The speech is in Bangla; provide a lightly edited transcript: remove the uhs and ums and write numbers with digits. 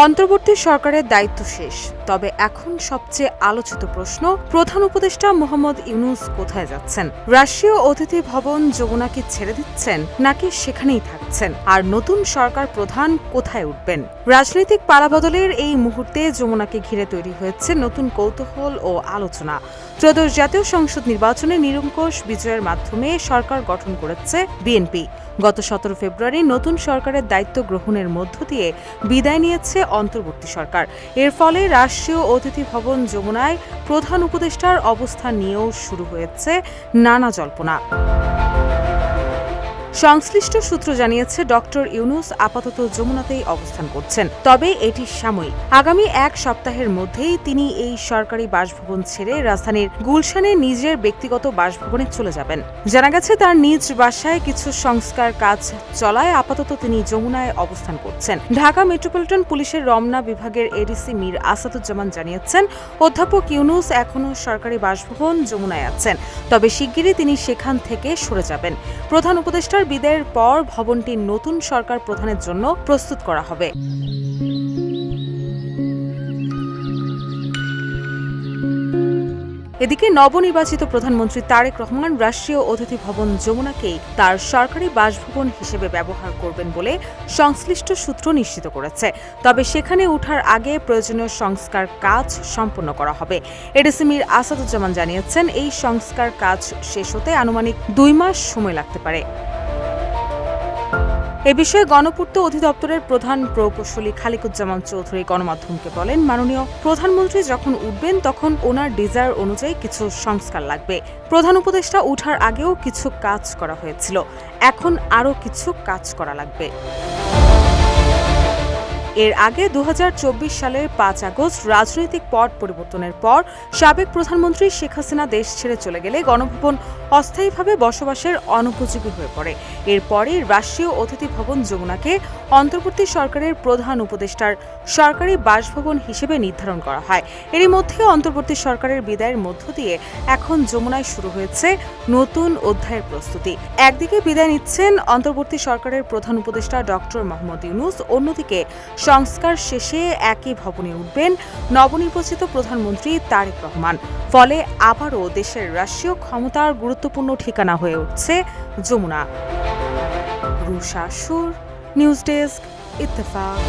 অন্তর্বর্তী সরকারের দায়িত্ব শেষ, তবে এখন সবচেয়ে আলোচিত প্রশ্ন, প্রধান উপদেষ্টা মোহাম্মদ ইউনূস কোথায় যাচ্ছেন? রাষ্ট্রীয় অতিথি ভবন যমুনা কি ছেড়ে দিচ্ছেন, নাকি সেখানেই থাকছেন? আর নতুন সরকার প্রধান কোথায় উঠবেন? রাজনৈতিক পালাবদলের এই মুহূর্তে যমুনাকে ঘিরে তৈরি হয়েছে নতুন কৌতূহল ও আলোচনা। ত্রয়োদশ জাতীয় সংসদ নির্বাচনে নিরঙ্কুশ বিজয়ের মাধ্যমে সরকার গঠন করেছে বিএনপি। গত 17 ফেব্রুয়ারি নতুন সরকারের দায়িত্ব গ্রহণের মধ্য দিয়ে বিদায় নিয়েছে অন্তর্বর্তী সরকার। এর ফলে রাষ্ট্রীয় অতিথি ভবন যমুনায় প্রধান উপদেষ্টার অবস্থান নিয়েও শুরু হয়েছে নানা জল্পনা। সংশ্লিষ্ট সূত্র জানিয়েছে, ডক্টর ইউনূস আপাতত যমুনাতেই অবস্থান করছেন, তবে এটি সাময়িক। আগামী এক সপ্তাহের মধ্যেই তিনি এই সরকারি বাসভবন ছেড়ে রাজধানীর গুলশানে নিজের ব্যক্তিগত বাসভবনে চলে যাবেন। জানা গেছে, তার নিজ বাসায় কিছু সংস্কার কাজ চলায় আপাতত তিনি যমুনায় অবস্থান করছেন। ঢাকা মেট্রোপলিটন পুলিশের রমনা বিভাগের এডিসি মীর আসাদুজ্জামান জানিয়েছেন, অধ্যাপক ইউনূস এখনও সরকারি বাসভবন যমুনায় আছেন, তবে শিগগিরই তিনি সেখান থেকে সরে যাবেন। প্রধান উপদেষ্টার বিদায়ের পর ভবনটি নতুন সরকার প্রধানের জন্য প্রস্তুত করা হবে। এদিকে নবনির্বাচিত প্রধানমন্ত্রী তারেক রহমান রাষ্ট্রীয় অতিথি ভবন যমুনাকেই তার সরকারি বাসভবন হিসেবে ব্যবহার করবেন বলে সংশ্লিষ্ট সূত্র নিশ্চিত করেছে। তবে সেখানে ওঠার আগে প্রয়োজনীয় সংস্কার কাজ সম্পন্ন করা হবে। এডিসি মীর আসাদুজ্জামান জানিয়েছেন, এই সংস্কার কাজ শেষ হতে আনুমানিক 2 মাস সময় লাগতে পারে। এ বিষয়ে গণপূর্ত অধিদপ্তরের প্রধান প্রকৌশলী খালিকুজ্জামান চৌধুরী গণমাধ্যমকে বলেন, মাননীয় প্রধানমন্ত্রী যখন উঠবেন তখন ওনার ডিজায়ার অনুযায়ী কিছু সংস্কার লাগবে। প্রধান উপদেষ্টা উঠার আগেও কিছু কাজ করা হয়েছিল, এখন আরও কিছু কাজ করা লাগবে। এর আগে 2024 সালের 5 আগস্ট রাজনৈতিক পট পরিবর্তনের পর সাবেক প্রধানমন্ত্রী শেখ হাসিনা দেশ ছেড়ে চলে গেলে গণভবন অস্থায়ীভাবে বসবাসের অনুপযোগী হয়ে পড়ে। এরপরই রাষ্ট্রীয় অতিথি ভবন যমুনাকে অন্তর্বর্তী সরকারের প্রধান উপদেষ্টার সরকারি বাসভবন হিসেবে নির্ধারণ করা হয়। এরই মধ্যে অন্তর্বর্তী সরকারের বিদায়ের মধ্য দিয়ে এখন যমুনায় শুরু হয়েছে নতুন অধ্যায়ের প্রস্তুতি। একদিকে বিদায় নিচ্ছেন অন্তর্বর্তী সরকারের প্রধান উপদেষ্টা ডক্টর মোহাম্মদ ইউনূস, অন্যদিকে সংস্কার শেষে একই ভবনে উঠবেন নবনির্বাচিত প্রধানমন্ত্রী তারেক রহমান। ফলে আবারও দেশের রাষ্ট্রীয় ক্ষমতার গুরুত্বপূর্ণ ঠিকানা হয়ে উঠছে যমুনা। রুশা সুর, নিউজ ডেস্ক, ইত্তেফাক।